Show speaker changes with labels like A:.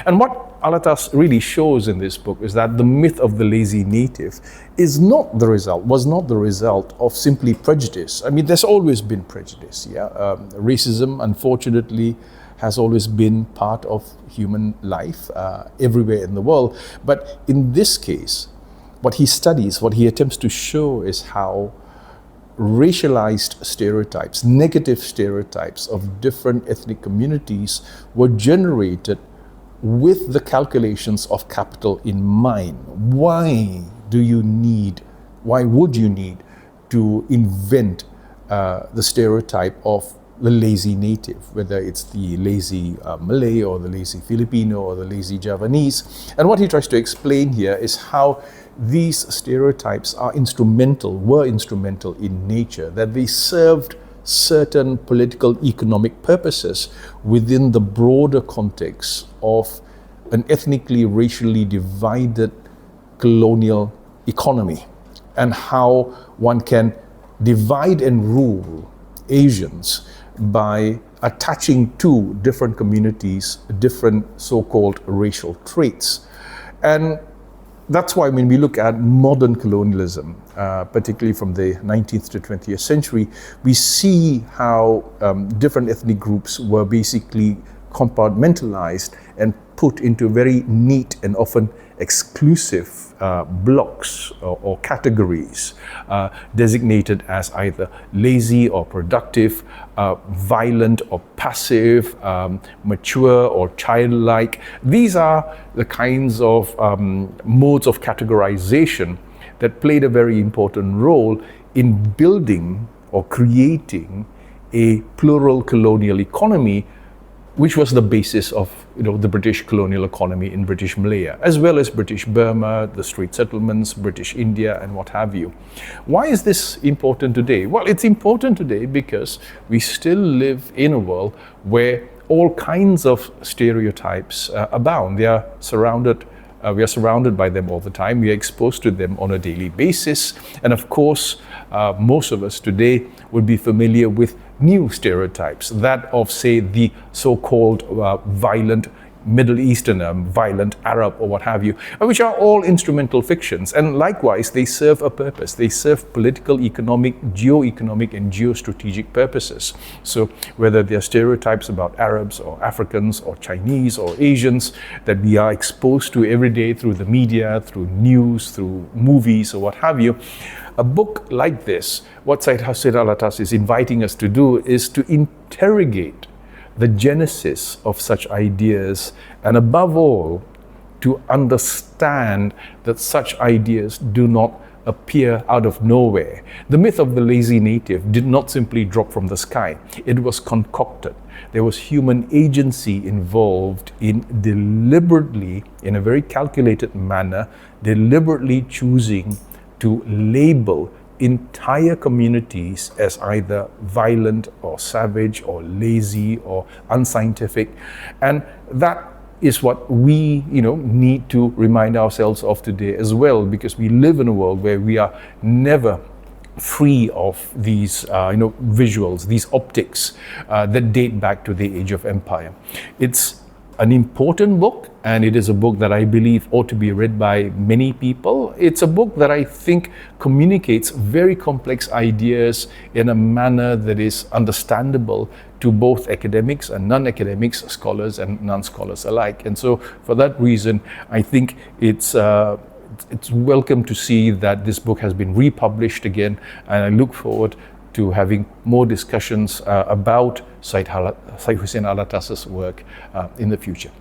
A: And what Alatas really shows in this book is that the myth of the lazy native was not the result of simply prejudice. I mean, there's always been prejudice, racism, unfortunately, has always been part of human life everywhere in the world. But in this case, what he studies, what he attempts to show is how racialized stereotypes, negative stereotypes of different ethnic communities were generated with the calculations of capital in mind. Why would you need to invent the stereotype of the lazy native, whether it's the lazy Malay or the lazy Filipino or the lazy Javanese? And what he tries to explain here is how these stereotypes were instrumental in nature, that they served certain political economic purposes within the broader context of an ethnically, racially divided colonial economy, and how one can divide and rule Asians by attaching to different communities different so-called racial traits. And that's why when we look at modern colonialism, particularly from the 19th to 20th century, we see how different ethnic groups were basically compartmentalized and put into very neat and often exclusive blocks or categories, designated as either lazy or productive, violent or passive, mature or childlike. These are the kinds of modes of categorization that played a very important role in building or creating a plural colonial economy, which was the basis of the British colonial economy in British Malaya, as well as British Burma, the Strait settlements, British India, and what have you. Why is this important today? Well, it's important today because we still live in a world where all kinds of stereotypes abound. We are surrounded by them all the time. We are exposed to them on a daily basis. And of course, most of us today would be familiar with new stereotypes, that of, say, the so-called violent Middle Easterner, violent Arab, or what have you, which are all instrumental fictions. And likewise, they serve a purpose. They serve political, economic, geo-economic, and geostrategic purposes. So whether they are stereotypes about Arabs or Africans or Chinese or Asians that we are exposed to every day through the media, through news, through movies, or what have you, a book like this, what Syed Hussein Alatas is inviting us to do is to interrogate the genesis of such ideas, and above all, to understand that such ideas do not appear out of nowhere. The myth of the lazy native did not simply drop from the sky. It was concocted. There was human agency involved in deliberately, in a very calculated manner, deliberately choosing to label entire communities as either violent or savage or lazy or unscientific. And that is what we need to remind ourselves of today as well, because we live in a world where we are never free of these visuals, these optics that date back to the age of empire. It's an important book, and it is a book that I believe ought to be read by many people. It's a book that I think communicates very complex ideas in a manner that is understandable to both academics and non-academics, scholars and non-scholars alike. And so for that reason, I think it's welcome to see that this book has been republished again, and I look forward to having more discussions about Syed Hussein Alatas' work in the future.